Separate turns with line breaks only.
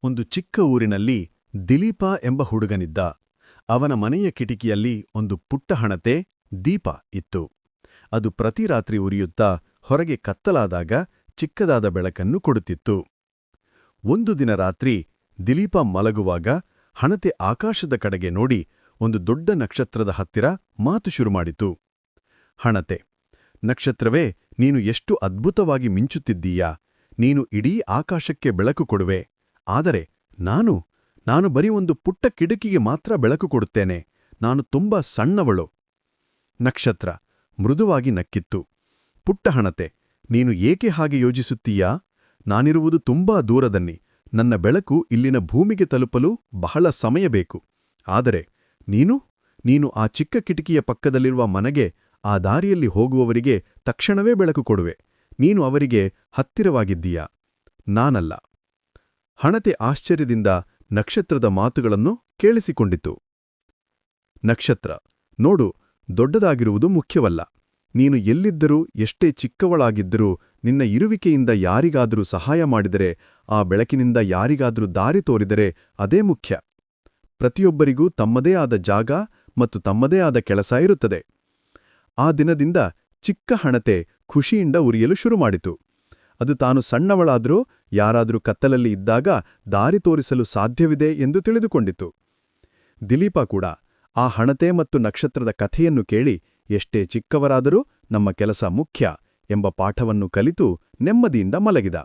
ಒಂದು ಚಿಕ್ಕ ಊರಿನಲ್ಲಿ ದಿಲೀಪ ಎಂಬ ಹುಡುಗನಿದ್ದ. ಅವನ ಮನೆಯ ಕಿಟಿಕಿಯಲ್ಲಿ ಒಂದು ಪುಟ್ಟ ಹಣತೆ ದೀಪ ಇತ್ತು. ಅದು ಪ್ರತಿ ರಾತ್ರಿ ಉರಿಯುತ್ತಾ ಹೊರಗೆ ಕತ್ತಲಾದಾಗ ಚಿಕ್ಕದಾದ ಬೆಳಕನ್ನು ಕೊಡುತ್ತಿತ್ತು. ಒಂದು ದಿನ ರಾತ್ರಿ ದಿಲೀಪ ಮಲಗುವಾಗ ಹಣತೆ ಆಕಾಶದ ಕಡೆಗೆ ನೋಡಿ ಒಂದು ದೊಡ್ಡ ನಕ್ಷತ್ರದ ಹತ್ತಿರ ಮಾತು ಶುರುಮಾಡಿತು. ಹಣತೆ, ನಕ್ಷತ್ರವೇ, ನೀನು ಎಷ್ಟು ಅದ್ಭುತವಾಗಿ ಮಿಂಚುತ್ತಿದ್ದೀಯಾ. ನೀನು ಇಡೀ ಆಕಾಶಕ್ಕೆ ಬೆಳಕು ಕೊಡುವೆ. ಆದರೆ ನಾನು ಬರೀ ಒಂದು ಪುಟ್ಟ ಕಿಟಕಿಗೆ ಮಾತ್ರ ಬೆಳಕು ಕೊಡುತ್ತೇನೆ. ನಾನು ತುಂಬಾ ಸಣ್ಣವಳು. ನಕ್ಷತ್ರ ಮೃದುವಾಗಿ ನಕ್ಕಿತ್ತು. ಪುಟ್ಟ ಹಣತೆ, ನೀನು ಏಕೆ ಹಾಗೆ ಯೋಚಿಸುತ್ತೀಯಾ? ನಾನಿರುವುದು ತುಂಬಾ ದೂರದಲ್ಲಿ. ನನ್ನ ಬೆಳಕು ಇಲ್ಲಿನ ಭೂಮಿಗೆ ತಲುಪಲು ಬಹಳ ಸಮಯ ಬೇಕು. ಆದರೆ ನೀನು ಆ ಚಿಕ್ಕ ಕಿಟಕಿಯ ಪಕ್ಕದಲ್ಲಿರುವ ಮನೆಗೆ, ಆ ದಾರಿಯಲ್ಲಿ ಹೋಗುವವರಿಗೆ ತಕ್ಷಣವೇ ಬೆಳಕು ಕೊಡುವೆ. ನೀನು ಅವರಿಗೆ ಹತ್ತಿರವಾಗಿದ್ದೀಯಾ, ನಾನಲ್ಲ. ಹಣತೆ ಆಶ್ಚರ್ಯದಿಂದ ನಕ್ಷತ್ರದ ಮಾತುಗಳನ್ನು ಕೇಳಿಸಿಕೊಂಡಿತು. ನಕ್ಷತ್ರ, ನೋಡು, ದೊಡ್ಡದಾಗಿರುವುದು ಮುಖ್ಯವಲ್ಲ. ನೀನು ಎಲ್ಲಿದ್ದರೂ, ಎಷ್ಟೇ ಚಿಕ್ಕವಳಾಗಿದ್ದರೂ, ನಿನ್ನ ಇರುವಿಕೆಯಿಂದ ಯಾರಿಗಾದರೂ ಸಹಾಯ ಮಾಡಿದರೆ, ಆ ಬೆಳಕಿನಿಂದ ಯಾರಿಗಾದರೂ ದಾರಿ ತೋರಿದರೆ ಅದೇ ಮುಖ್ಯ. ಪ್ರತಿಯೊಬ್ಬರಿಗೂ ತಮ್ಮದೇ ಆದ ಜಾಗ ಮತ್ತು ತಮ್ಮದೇ ಆದ ಕೆಲಸ ಇರುತ್ತದೆ. ಆ ದಿನದಿಂದ ಚಿಕ್ಕ ಹಣತೆ ಖುಷಿಯಿಂದ ಉರಿಯಲು ಶುರುಮಾಡಿತು. ಅದು ತಾನು ಸಣ್ಣವಳಾದರೂ ಯಾರಾದರೂ ಕತ್ತಲಲ್ಲಿ ಇದ್ದಾಗ ದಾರಿ ತೋರಿಸಲು ಸಾಧ್ಯವಿದೆ ಎಂದು ತಿಳಿದುಕೊಂಡಿತು. ದಿಲೀಪ ಕೂಡ ಆ ಹಣತೆ ಮತ್ತು ನಕ್ಷತ್ರದ ಕಥೆಯನ್ನು ಕೇಳಿ, ಎಷ್ಟೇ ಚಿಕ್ಕವರಾದರೂ ನಮ್ಮ ಕೆಲಸ ಮುಖ್ಯ ಎಂಬ ಪಾಠವನ್ನು ಕಲಿತು ನೆಮ್ಮದಿಯಿಂದ ಮಲಗಿದ.